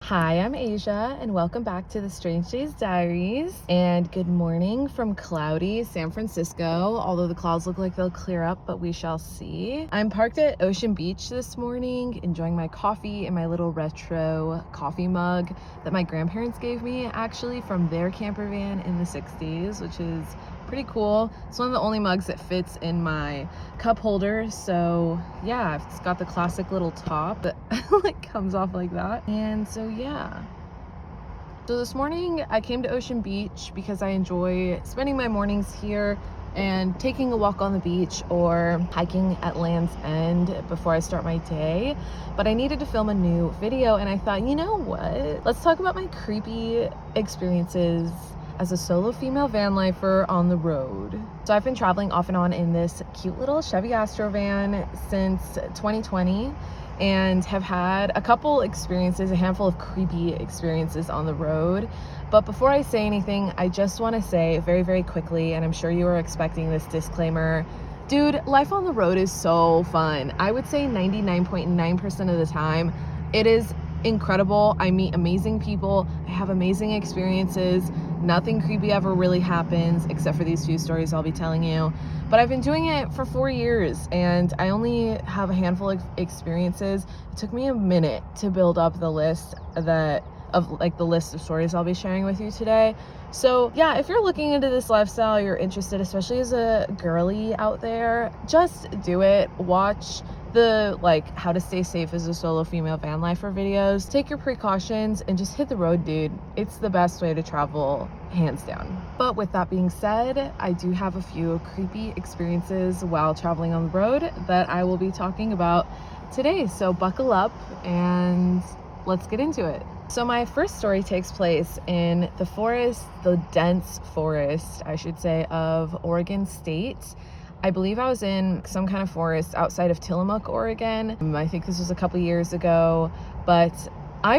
Hi, I'm Asia, and welcome back to the Strange Days Diaries. And good morning from cloudy San Francisco, although the clouds look like they'll clear up, but we shall see. I'm parked at Ocean Beach this morning, enjoying my coffee in my little retro coffee mug that my grandparents gave me, actually, from their camper van in the 60s, which is pretty cool. It's one of the only mugs that fits in my cup holder, so yeah, it's got the classic little top that like comes off like that. And so yeah, so this morning I came to Ocean Beach because I enjoy spending my mornings here and taking a walk on the beach or hiking at Land's End before I start my day. But I needed to film a new video, and I thought, you know what, let's talk about my creepy experiences as a solo female van lifer on the road. So I've been traveling off and on in this cute little Chevy Astro van since 2020 and have had a couple experiences, a handful of creepy experiences on the road. But before I say anything, I just want to say very, very quickly, and I'm sure you were expecting this disclaimer, dude, life on the road is so fun. I would say 99.9% of the time, it is incredible. I meet amazing people. I have amazing experiences. Nothing creepy ever really happens except for these few stories I'll be telling you. But I've been doing it for 4 years and I only have a handful of experiences. It took me a minute to build up the list the list of stories I'll be sharing with you today. So yeah, if you're looking into this lifestyle, you're interested, especially as a girly out there, just do it. Watch the how to stay safe as a solo female van lifer videos. Take your precautions and just hit the road, dude. It's the best way to travel, hands down. But with that being said, I do have a few creepy experiences while traveling on the road that I will be talking about today. So buckle up and let's get into it. So my first story takes place in the forest, the dense forest, I should say, of Oregon State. I believe I was in some kind of forest outside of Tillamook, Oregon. I think this was a couple years ago, but I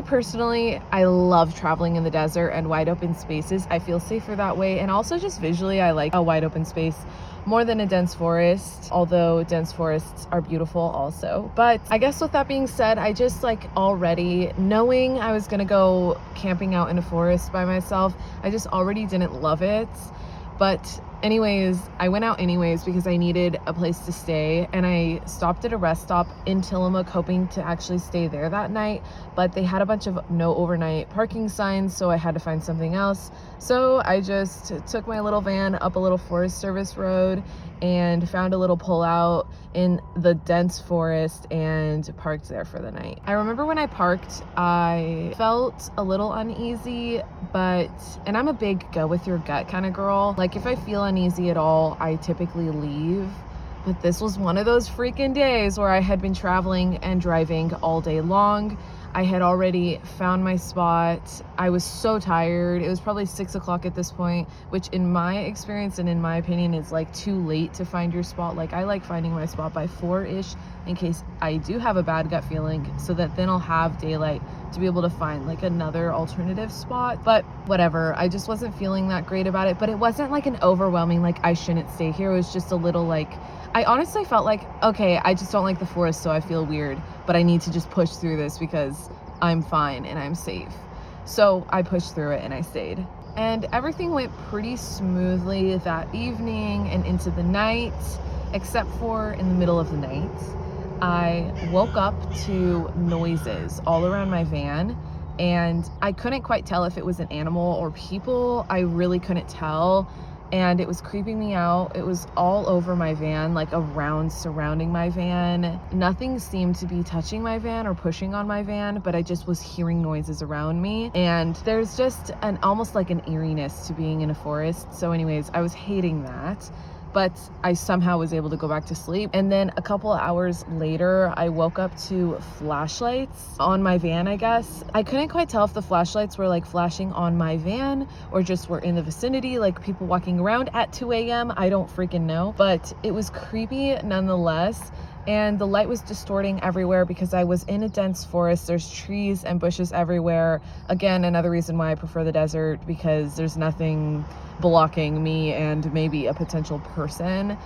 love traveling in the desert and wide open spaces. I feel safer that way. And also just visually, I like a wide open space more than a dense forest, although dense forests are beautiful also. But I guess with that being said, I just already knowing I was gonna go camping out in a forest by myself, I just already didn't love it. But anyways, I went out anyways because I needed a place to stay, and I stopped at a rest stop in Tillamook hoping to actually stay there that night, but they had a bunch of no overnight parking signs, so I had to find something else. So I just took my little van up a little Forest Service road and found a little pullout in the dense forest and parked there for the night. I remember when I parked, I felt a little uneasy, and I'm a big go with your gut kind of girl. If I feel uneasy at all, I typically leave. But this was one of those freaking days where I had been traveling and driving all day long. I had already found my spot. I was so tired. It was probably 6 o'clock at this point, which in my experience and in my opinion is too late to find your spot. I like finding my spot by 4-ish in case I do have a bad gut feeling, so that then I'll have daylight to be able to find another alternative spot. But whatever, I just wasn't feeling that great about it. But it wasn't an overwhelming I shouldn't stay here. It was just a little I honestly felt okay, I just don't like the forest, so I feel weird, but I need to just push through this because I'm fine and I'm safe. So I pushed through it and I stayed. And everything went pretty smoothly that evening and into the night, except for in the middle of the night, I woke up to noises all around my van, and I couldn't quite tell if it was an animal or people. I really couldn't tell. And it was creeping me out. It was all over my van, surrounding my van. Nothing seemed to be touching my van or pushing on my van, but I just was hearing noises around me. And there's just almost an eeriness to being in a forest. So anyways, I was hating that. But I somehow was able to go back to sleep. And then a couple of hours later, I woke up to flashlights on my van, I guess. I couldn't quite tell if the flashlights were flashing on my van or just were in the vicinity, people walking around at 2 a.m. I don't freaking know. But it was creepy nonetheless. And the light was distorting everywhere because I was in a dense forest. There's trees and bushes everywhere. Again, another reason why I prefer the desert, because there's nothing blocking me and maybe a potential person.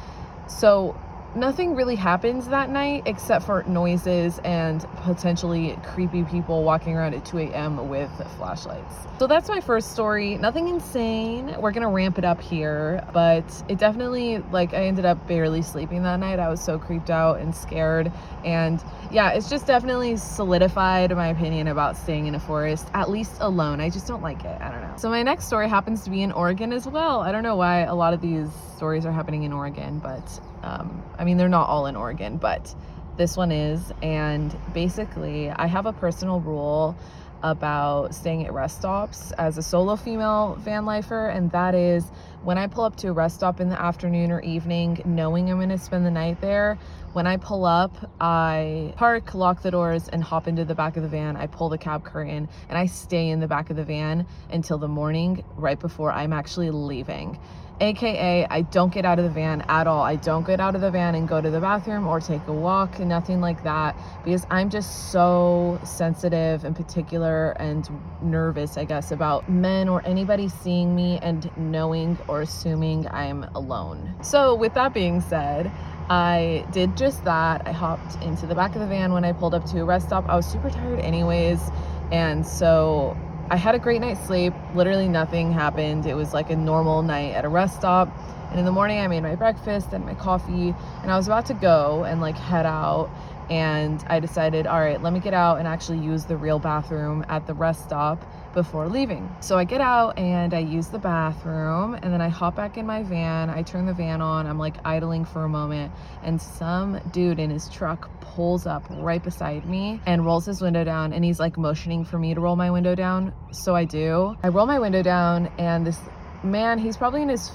So nothing really happens that night except for noises and potentially creepy people walking around at 2 a.m. with flashlights. So that's my first story. Nothing insane. We're gonna ramp it up here, but it definitely, like, I ended up barely sleeping that night. I was so creeped out and scared. And yeah, it's just definitely solidified my opinion about staying in a forest, at least alone. I just don't like it. I don't know. So my next story happens to be in Oregon as well. I don't know why a lot of these stories are happening in Oregon, but I mean, they're not all in Oregon, but this one is. And basically, I have a personal rule about staying at rest stops as a solo female van lifer, and that is when I pull up to a rest stop in the afternoon or evening, knowing I'm gonna spend the night there, when I pull up, I park, lock the doors, and hop into the back of the van. I pull the cab curtain, and I stay in the back of the van until the morning, right before I'm actually leaving. AKA, I don't get out of the van at all. I don't get out of the van and go to the bathroom or take a walk, nothing like that, because I'm just so sensitive and particular and nervous, I guess, about men or anybody seeing me and knowing or assuming I'm alone. So with that being said, I did just that. I hopped into the back of the van when I pulled up to a rest stop. I was super tired anyways, and so I had a great night's sleep. Literally nothing happened. It was like a normal night at a rest stop. And in the morning I made my breakfast and my coffee, and I was about to go and like head out, and I decided, all right, let me get out and actually use the real bathroom at the rest stop before leaving. So I get out and I use the bathroom, and then I hop back in my van. I turn the van on. I'm like idling for a moment, and some dude in his truck pulls up right beside me and rolls his window down, and he's like motioning for me to roll my window down. So I do. I roll my window down, and this man, he's probably in his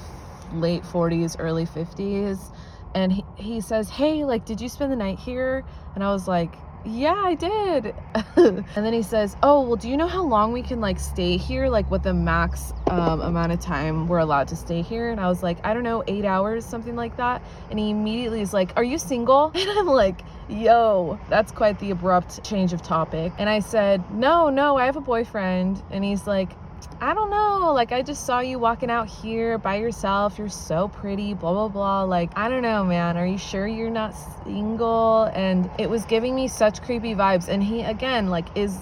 late 40s, early 50s, and he says, hey, like, did you spend the night here? And I was like, yeah, I did. And then he says, oh, well, do you know how long we can like stay here? Like what the max amount of time we're allowed to stay here? And I was like, I don't know, 8 hours, something like that. And he immediately is like, are you single? And I'm like, yo, that's quite the abrupt change of topic. And I said, no, I have a boyfriend. And he's like, I don't know, like, I just saw you walking out here by yourself, you're so pretty, blah blah blah, like, I don't know, man, are you sure you're not single? And it was giving me such creepy vibes. And he, again, like, is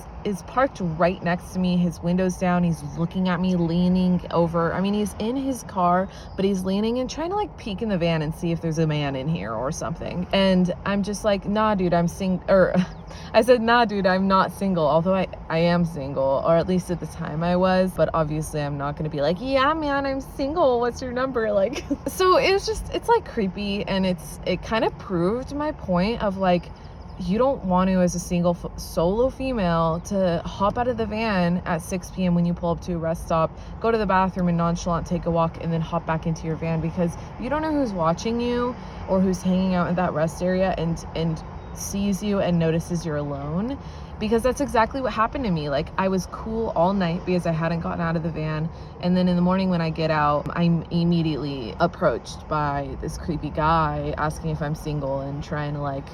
parked right next to me, his window's down, he's looking at me, leaning over. I mean, he's in his car, but he's leaning and trying to like peek in the van and see if there's a man in here or something. And I'm just like, nah, dude, I said, nah, dude, I'm not single, although I am single, or at least at the time I was, but obviously I'm not gonna be like, yeah, man, I'm single, what's your number? Like, so it was just, it's like creepy, and it kind of proved my point of like, you don't want to, as a single solo female, to hop out of the van at 6 p.m. when you pull up to a rest stop, go to the bathroom and nonchalant take a walk, and then hop back into your van, because you don't know who's watching you or who's hanging out in that rest area and sees you and notices you're alone. Because that's exactly what happened to me. Like, I was cool all night because I hadn't gotten out of the van, and then in the morning when I get out, I'm immediately approached by this creepy guy asking if I'm single and trying to like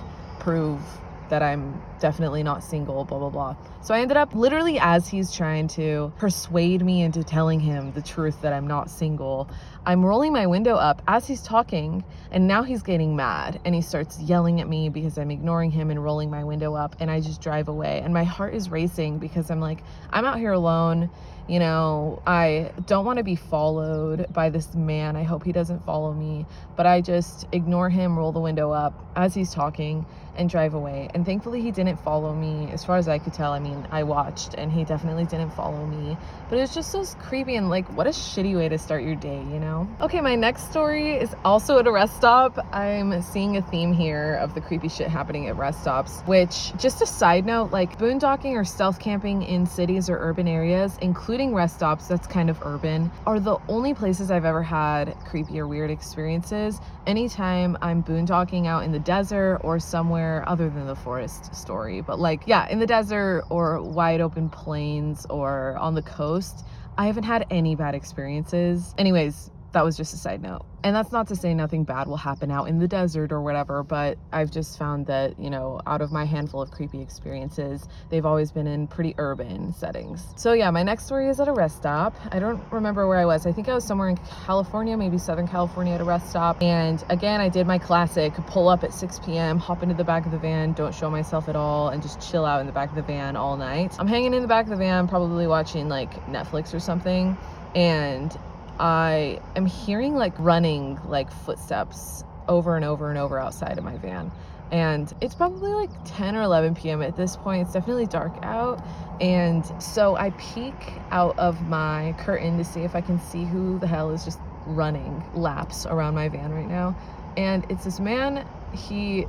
prove that I'm definitely not single, blah blah blah. So I ended up, literally as he's trying to persuade me into telling him the truth that I'm not single, I'm rolling my window up as he's talking, and now he's getting mad and he starts yelling at me because I'm ignoring him and rolling my window up, and I just drive away, and my heart is racing because I'm like, I'm out here alone, you know, I don't want to be followed by this man. I hope he doesn't follow me, but I just ignore him, roll the window up as he's talking, and drive away. And thankfully he didn't follow me, as far as I could tell. I mean, I watched, and he definitely didn't follow me, but it was just so creepy, and like, what a shitty way to start your day, you know? Okay, my next story is also at a rest stop. I'm seeing a theme here of the creepy shit happening at rest stops, which, just a side note, like, boondocking or stealth camping in cities or urban areas, including rest stops, that's kind of urban, are the only places I've ever had creepy or weird experiences. Anytime I'm boondocking out in the desert or somewhere other than the forest story, but like, yeah, in the desert or wide open plains or on the coast, I haven't had any bad experiences. Anyways, that was just a side note. And that's not to say nothing bad will happen out in the desert or whatever, but I've just found that, you know, out of my handful of creepy experiences, they've always been in pretty urban settings. So yeah, my next story is at a rest stop. I don't remember where I was. I think I was somewhere in California, maybe Southern California, at a rest stop. And again, I did my classic pull up at 6 p.m, hop into the back of the van, don't show myself at all, and just chill out in the back of the van all night. I'm hanging in the back of the van, probably watching like Netflix or something, and I am hearing like running like footsteps over and over and over outside of my van. And it's probably like 10 or 11 p.m. at this point. It's definitely dark out. And so I peek out of my curtain to see if I can see who the hell is just running laps around my van right now. And it's this man. He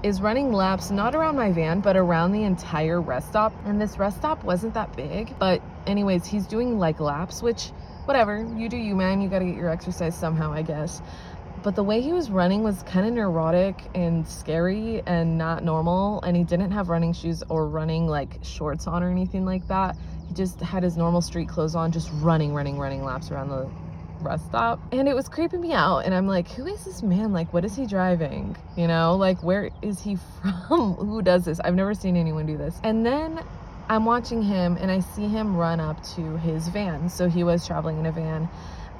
is running laps not around my van, but around the entire rest stop. And this rest stop wasn't that big, but anyways, he's doing like laps, which whatever, you do you, man. You gotta get your exercise somehow, I guess. But the way he was running was kind of neurotic and scary and not normal. And he didn't have running shoes or running like shorts on or anything like that. He just had his normal street clothes on, just running laps around the rest stop. And it was creeping me out. And I'm like, who is this man? Like, what is he driving? You know, like, where is he from? Who does this? I've never seen anyone do this. And then I'm watching him and I see him run up to his van. So he was traveling in a van,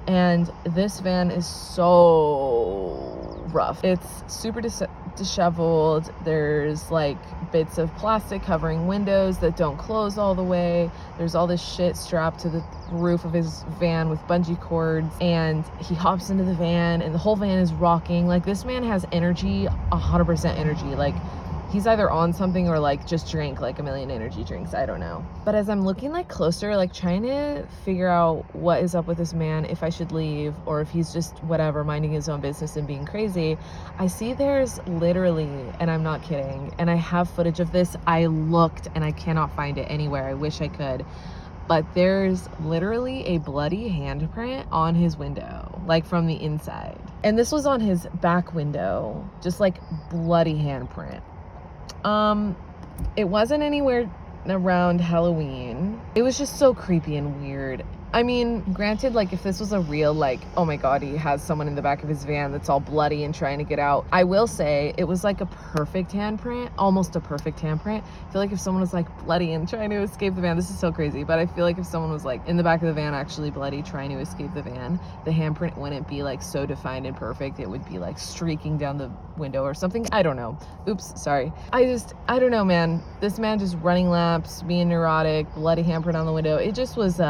and this van is so rough. It's super disheveled. There's like bits of plastic covering windows that don't close all the way. There's all this shit strapped to the roof of his van with bungee cords, and he hops into the van and the whole van is rocking. Like, this man has energy, 100% energy. Like, he's either on something or like just drank like a million energy drinks. I don't know. But as I'm looking like closer, like trying to figure out what is up with this man, if I should leave or if he's just whatever, minding his own business and being crazy, I see there's literally, and I'm not kidding, and I have footage of this. I looked and I cannot find it anywhere. I wish I could. But there's literally a bloody handprint on his window, like from the inside. And this was on his back window, just like bloody handprint. It wasn't anywhere around Halloween. It was just so creepy and weird. I mean, granted, like, if this was a real, like, oh my god, he has someone in the back of his van that's all bloody and trying to get out, I will say it was like a perfect handprint, almost a perfect handprint. I feel like if someone was like bloody and trying to escape the van, this is so crazy, but I feel like if someone was like in the back of the van actually bloody trying to escape the van, the handprint wouldn't be like so defined and perfect. It would be like streaking down the window or something. I don't know. Oops, sorry. I don't know, man. This man just running laps, being neurotic, bloody handprint on the window. It just was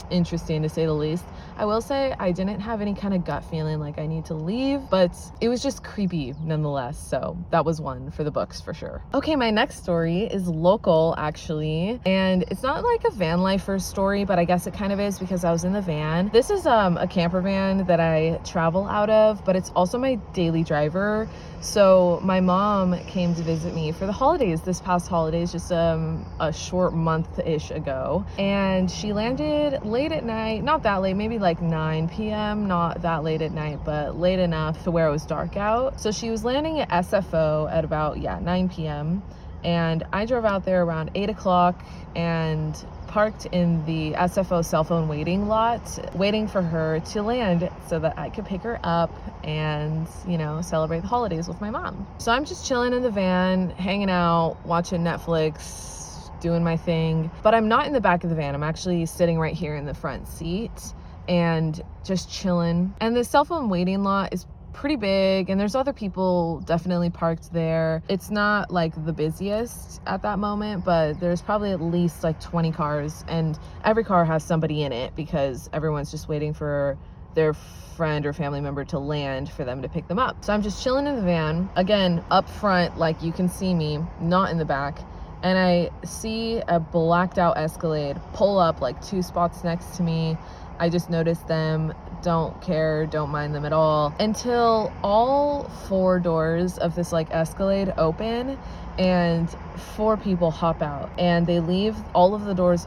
interesting, to say the least. I will say I didn't have any kind of gut feeling like I need to leave, but it was just creepy nonetheless. So that was one for the books for sure. Okay, my next story is local actually, and it's not like a van lifer story, but I guess it kind of is because I was in the van. This is a camper van that I travel out of, but it's also my daily driver. So my mom came to visit me for the holidays, this past holidays, just a short month-ish ago, and she landed late at night, not that late, maybe like 9 p.m, not that late at night, but late enough to where it was dark out. So she was landing at SFO at about 9 p.m, and I drove out there around 8 o'clock and parked in the SFO cell phone waiting lot, waiting for her to land so that I could pick her up and, you know, celebrate the holidays with my mom. So I'm just chilling in the van, hanging out, watching Netflix, doing my thing, but I'm not in the back of the van. I'm actually sitting right here in the front seat and just chilling. And the cell phone waiting lot is pretty big, and there's other people definitely parked there. It's not like the busiest at that moment, but there's probably at least like 20 cars, and every car has somebody in it because everyone's just waiting for their friend or family member to land for them to pick them up. So I'm just chilling in the van, again up front, like you can see me, not in the back, and I see a blacked out Escalade pull up like 2 spots next to me. I just noticed them, don't care, don't mind them at all, until all 4 doors of this like Escalade open and 4 people hop out, and they leave all of the doors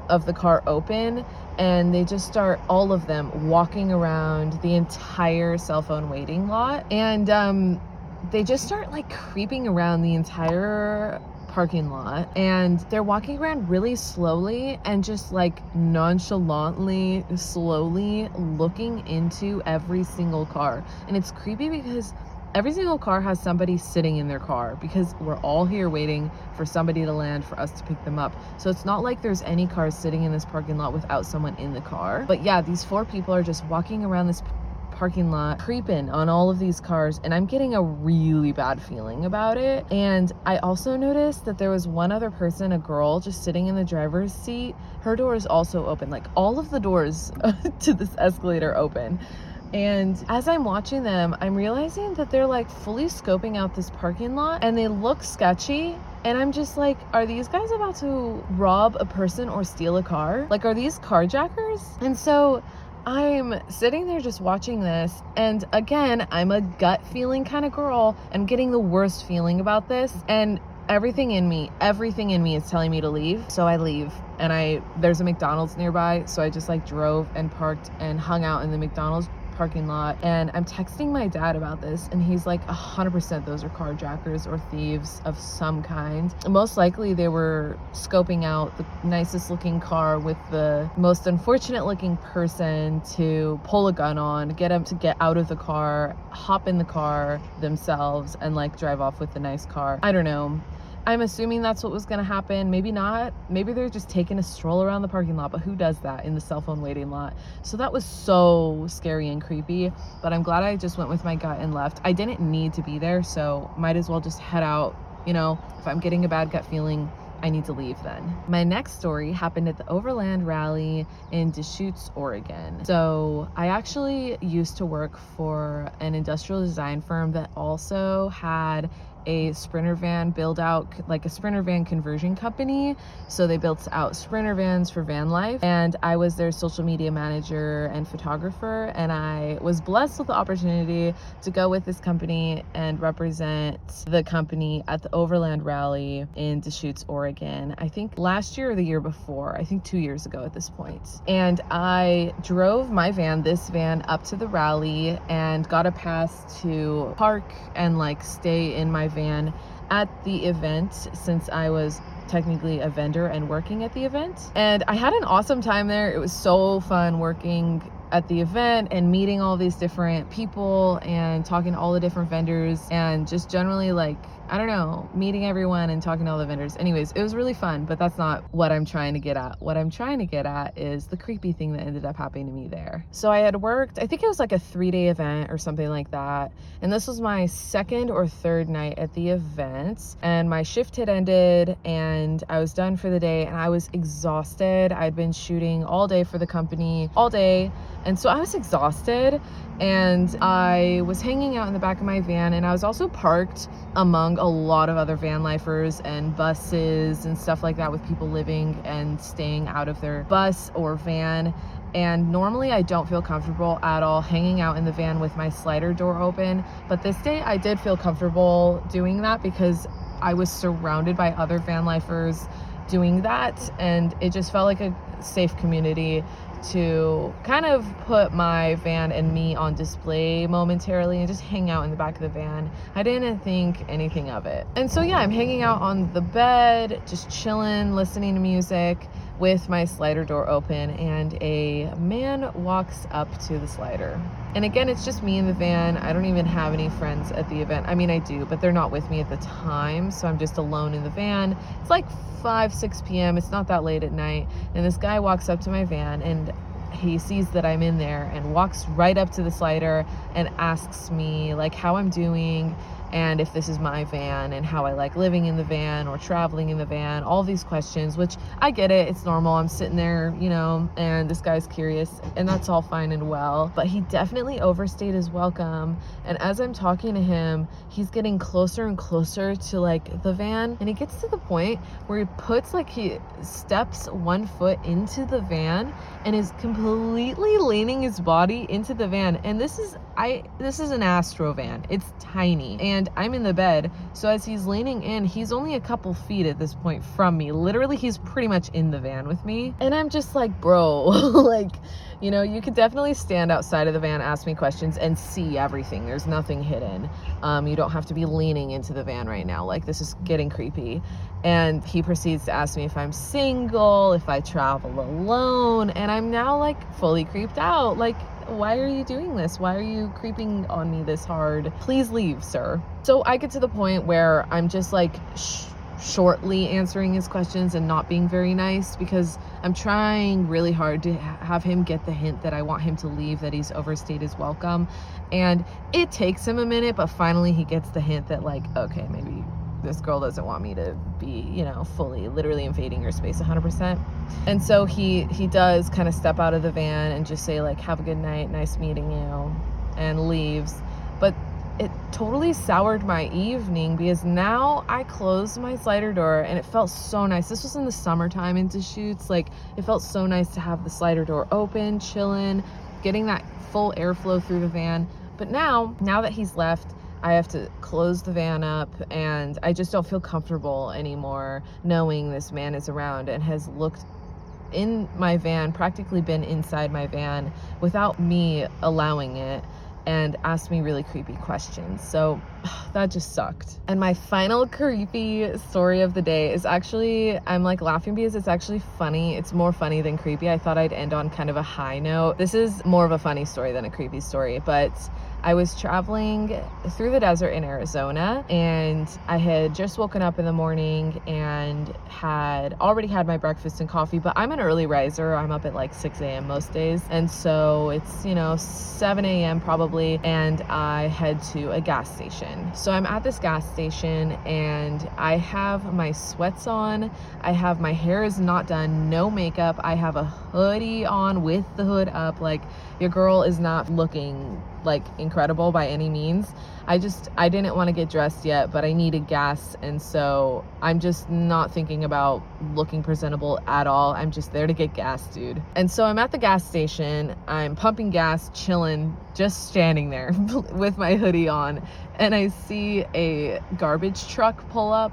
of the car open, and they just start, all of them, walking around the entire cell phone waiting lot, and they just start like creeping around the entire parking lot, and they're walking around really slowly and just like nonchalantly, slowly looking into every single car. And it's creepy because every single car has somebody sitting in their car, because we're all here waiting for somebody to land for us to pick them up. So it's not like there's any cars sitting in this parking lot without someone in the car. But yeah, these 4 people are just walking around this parking lot, creeping on all of these cars, and I'm getting a really bad feeling about it. And I also noticed that there was one other person, a girl, just sitting in the driver's seat. Her door is also open, like all of the doors to this escalator open. And as I'm watching them, I'm realizing that they're like fully scoping out this parking lot, and they look sketchy. And I'm just like, are these guys about to rob a person or steal a car? Like, are these carjackers? And so I'm sitting there just watching this, and again, I'm a gut feeling kind of girl. I'm getting the worst feeling about this, and everything in me is telling me to leave. So I leave, and there's a McDonald's nearby, so I just like drove and parked and hung out in the McDonald's parking lot. And I'm texting my dad about this, and he's like, 100% those are carjackers or thieves of some kind. Most likely they were scoping out the nicest looking car with the most unfortunate looking person to pull a gun on, get him to get out of the car, hop in the car themselves, and like drive off with the nice car. I don't know. I'm assuming that's what was gonna happen. Maybe not. Maybe they're just taking a stroll around the parking lot, but who does that in the cell phone waiting lot? So that was so scary and creepy, but I'm glad I just went with my gut and left. I didn't need to be there, so might as well just head out. You know, if I'm getting a bad gut feeling, I need to leave then. My next story happened at the Overland Rally in Deschutes, Oregon. So I actually used to work for an industrial design firm that also had a Sprinter van build out, like a Sprinter van conversion company. So they built out Sprinter vans for Vanlife, and I was their social media manager and photographer, and I was blessed with the opportunity to go with this company and represent the company at the Overland Rally in Deschutes, Oregon. I think last year or the year before, I think 2 years ago at this point. And I drove my van, this van, up to the rally and got a pass to park and like stay in my van at the event, since I was technically a vendor and working at the event. And I had an awesome time there. It was so fun working at the event and meeting all these different people and talking to all the different vendors, and just generally like, I don't know, meeting everyone and talking to all the vendors. Anyways, it was really fun, but that's not what I'm trying to get at. What I'm trying to get at is the creepy thing that ended up happening to me there. So I had worked, I think it was like a 3-day event or something like that. And this was my 2nd or 3rd night at the event. And my shift had ended and I was done for the day, and I was exhausted. I'd been shooting all day for the company, all day. And so I was exhausted, and I was hanging out in the back of my van, and I was also parked among a lot of other van lifers and buses and stuff like that, with people living and staying out of their bus or van. And normally I don't feel comfortable at all hanging out in the van with my slider door open, but this day I did feel comfortable doing that because I was surrounded by other van lifers doing that, and it just felt like a safe community to kind of put my van and me on display momentarily and just hang out in the back of the van. I didn't think anything of it. And so yeah, I'm hanging out on the bed, just chilling, listening to music with my slider door open, and a man walks up to the slider. And again, it's just me in the van. I don't even have any friends at the event. I mean, I do, but they're not with me at the time, so I'm just alone in the van. It's like 5-6 p.m. It's not that late at night, and this guy walks up to my van, and he sees that I'm in there and walks right up to the slider and asks me like how I'm doing, and if this is my van, and how I like living in the van or traveling in the van, all these questions, which I get it, it's normal. I'm sitting there, you know, and this guy's curious, and that's all fine and well, but he definitely overstayed his welcome. And as I'm talking to him, he's getting closer and closer to like the van, and he gets to the point where he steps 1 foot into the van and is completely leaning his body into the van. And this is an Astro van. It's tiny, and I'm in the bed. So as he's leaning in, he's only a couple feet at this point from me. Literally, he's pretty much in the van with me. And I'm just like, bro, like, you know, you could definitely stand outside of the van, ask me questions, and see everything. There's nothing hidden. You don't have to be leaning into the van right now. Like, this is getting creepy. And he proceeds to ask me if I'm single, if I travel alone, and I'm now like fully creeped out. Like, why are you doing this? Why are you creeping on me this hard? Please leave, sir. So I get to the point where I'm just like shortly answering his questions and not being very nice, because I'm trying really hard to have him get the hint that I want him to leave, that he's overstayed his welcome. And it takes him a minute, but finally he gets the hint that, like, okay, maybe this girl doesn't want me to be, you know, fully, literally invading her space 100%. And so he does kind of step out of the van and just say, like, have a good night, nice meeting you, and leaves. But it totally soured my evening, because now I closed my slider door and it felt so nice. This was in the summertime into shoots. Like, it felt so nice to have the slider door open, chilling, getting that full airflow through the van. But now that he's left, I have to close the van up, and I just don't feel comfortable anymore knowing this man is around and has looked in my van, practically been inside my van without me allowing it, and asked me really creepy questions. So that just sucked. And my final creepy story of the day is actually, I'm like laughing because it's actually funny. It's more funny than creepy. I thought I'd end on kind of a high note. This is more of a funny story than a creepy story, but I was traveling through the desert in Arizona, and I had just woken up in the morning and had already had my breakfast and coffee, but I'm an early riser. I'm up at like 6 a.m. most days. And so it's, you know, 7 a.m. probably, and I head to a gas station. So I'm at this gas station and I have my sweats on. I have, my hair is not done, no makeup. I have a hoodie on with the hood up. Like, your girl is not looking like incredible by any means. I didn't want to get dressed yet, but I needed gas, and so I'm just not thinking about looking presentable at all. I'm just there to get gas, dude. And so I'm at the gas station, I'm pumping gas, chilling, just standing there with my hoodie on, and I see a garbage truck pull up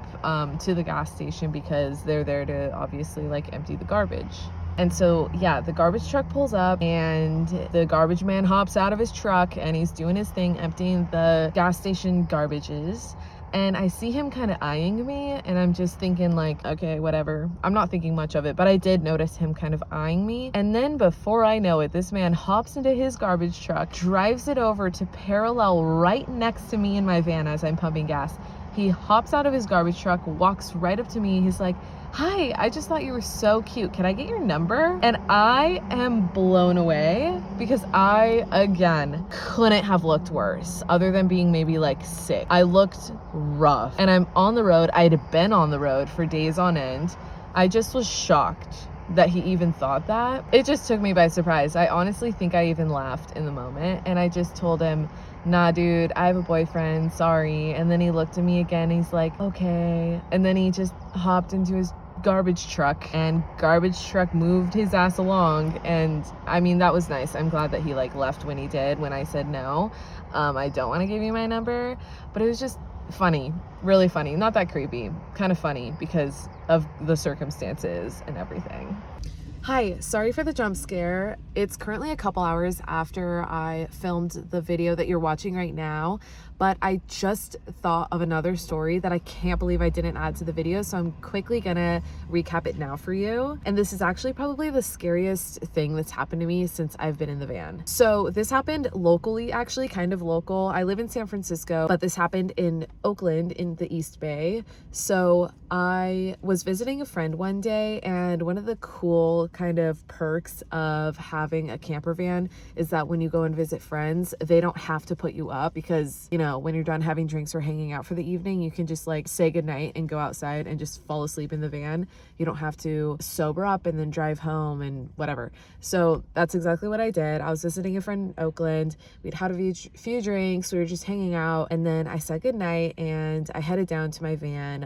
to the gas station, because they're there to obviously like empty the garbage. And so, yeah, the garbage truck pulls up and the garbage man hops out of his truck and he's doing his thing, emptying the gas station garbages. And I see him kind of eyeing me, and I'm just thinking like, okay, whatever. I'm not thinking much of it, but I did notice him kind of eyeing me. And then before I know it, this man hops into his garbage truck, drives it over to parallel right next to me in my van as I'm pumping gas. He hops out of his garbage truck, walks right up to me. He's like, hi, I just thought you were so cute. Can I get your number? And I am blown away, because I, again, couldn't have looked worse other than being maybe like sick. I looked rough, and I'm on the road. I had been on the road for days on end. I just was shocked that he even thought that. It just took me by surprise. I honestly think I even laughed in the moment, and I just told him, nah, dude, I have a boyfriend, sorry. And then he looked at me again, he's like, okay. And then he just hopped into his garbage truck, and garbage truck moved his ass along. And I mean, that was nice. I'm glad that he like left when he did, when I said no. I don't want to give you my number, but it was just funny, really funny. Not that creepy, kind of funny because of the circumstances and everything. Hi, sorry for the jump scare. It's currently a couple hours after I filmed the video that you're watching right now, but I just thought of another story that I can't believe I didn't add to the video, so I'm quickly gonna recap it now for you. And this is actually probably the scariest thing that's happened to me since I've been in the van. So this happened locally, actually kind of local. I live in San Francisco, but this happened in Oakland in the East Bay. So I was visiting a friend one day, and one of the cool kind of perks of having a camper van is that when you go and visit friends, they don't have to put you up, because, you know, when you're done having drinks or hanging out for the evening, you can just like say goodnight and go outside and just fall asleep in the van. You don't have to sober up and then drive home and whatever. So that's exactly what I did. I was visiting a friend in Oakland. We'd had a few drinks. We were just hanging out, and then I said goodnight and I headed down to my van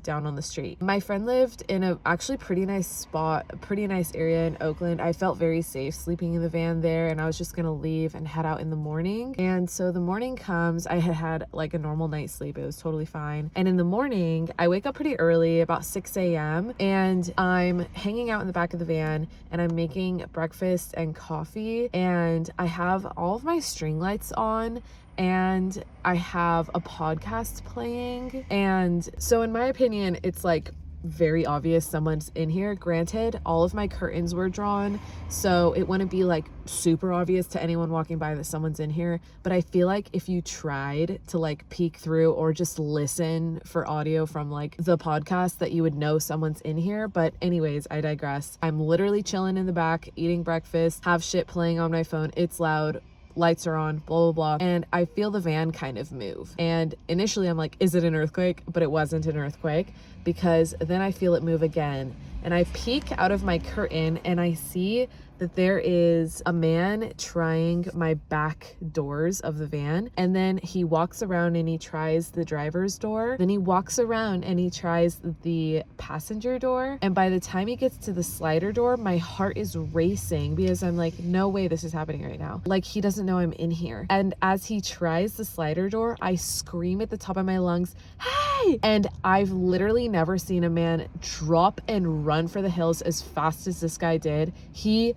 down on the street. My friend lived in a actually pretty nice spot, a pretty nice this area in Oakland. I felt very safe sleeping in the van there, and I was just gonna leave and head out in the morning. And so the morning comes, I had like a normal night's sleep. It was totally fine. And in the morning, I wake up pretty early, about 6 a.m. and I'm hanging out in the back of the van and I'm making breakfast and coffee, and I have all of my string lights on and I have a podcast playing. And so in my opinion, it's like very obvious someone's in here. Granted, all of my curtains were drawn, so it wouldn't be like super obvious to anyone walking by that someone's in here, but I feel like if you tried to like peek through or just listen for audio from like the podcast, that you would know someone's in here. But anyways, I digress. I'm literally chilling in the back, eating breakfast, have shit playing on my phone. It's loud, lights are on, blah, blah, blah. And I feel the van kind of move. And initially I'm like, is it an earthquake? But it wasn't an earthquake, because then I feel it move again. And I peek out of my curtain and I see that there is a man trying my back doors of the van. And then he walks around and he tries the driver's door. Then he walks around and he tries the passenger door. And by the time he gets to the slider door, my heart is racing because I'm like, no way this is happening right now. Like, he doesn't know I'm in here. And as he tries the slider door, I scream at the top of my lungs, hey! And I've literally never seen a man drop and run for the hills as fast as this guy did. He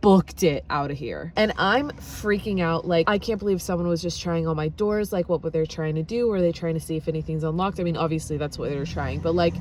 booked it out of here. And I'm freaking out. Like, I can't believe someone was just trying all my doors. Like, what were they trying to do? Were they trying to see if anything's unlocked? I mean, obviously that's what they were trying, but like,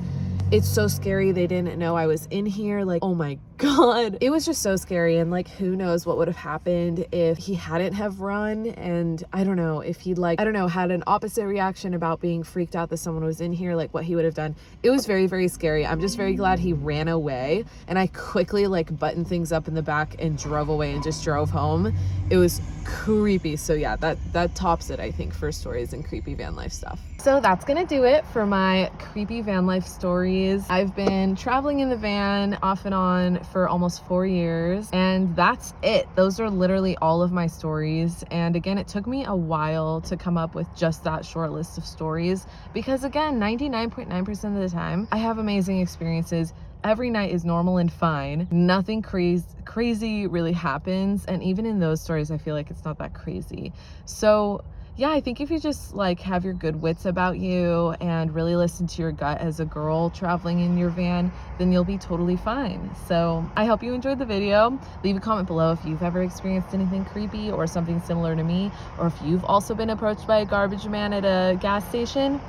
it's so scary. They didn't know I was in here. Like, oh my God. It was just so scary. And like, who knows what would have happened if he hadn't have run. And I don't know if he'd like, I don't know, had an opposite reaction about being freaked out that someone was in here, like what he would have done. It was very, very scary. I'm just very glad he ran away. And I quickly like buttoned things up in the back and drove away and just drove home. It was creepy. So yeah, that tops it, I think, for stories and creepy van life stuff. So that's gonna do it for my creepy van life stories. I've been traveling in the van off and on for almost 4 years, and that's it. Those are literally all of my stories. And again, it took me a while to come up with just that short list of stories, because again, 99.9% of the time I have amazing experiences. Every night is normal and fine. Nothing crazy really happens. And even in those stories, I feel like it's not that crazy. So yeah, I think if you just like have your good wits about you and really listen to your gut as a girl traveling in your van, then you'll be totally fine. So I hope you enjoyed the video. Leave a comment below if you've ever experienced anything creepy or something similar to me, or if you've also been approached by a garbage man at a gas station.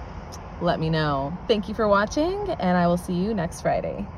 Let me know. Thank you for watching, and I will see you next Friday.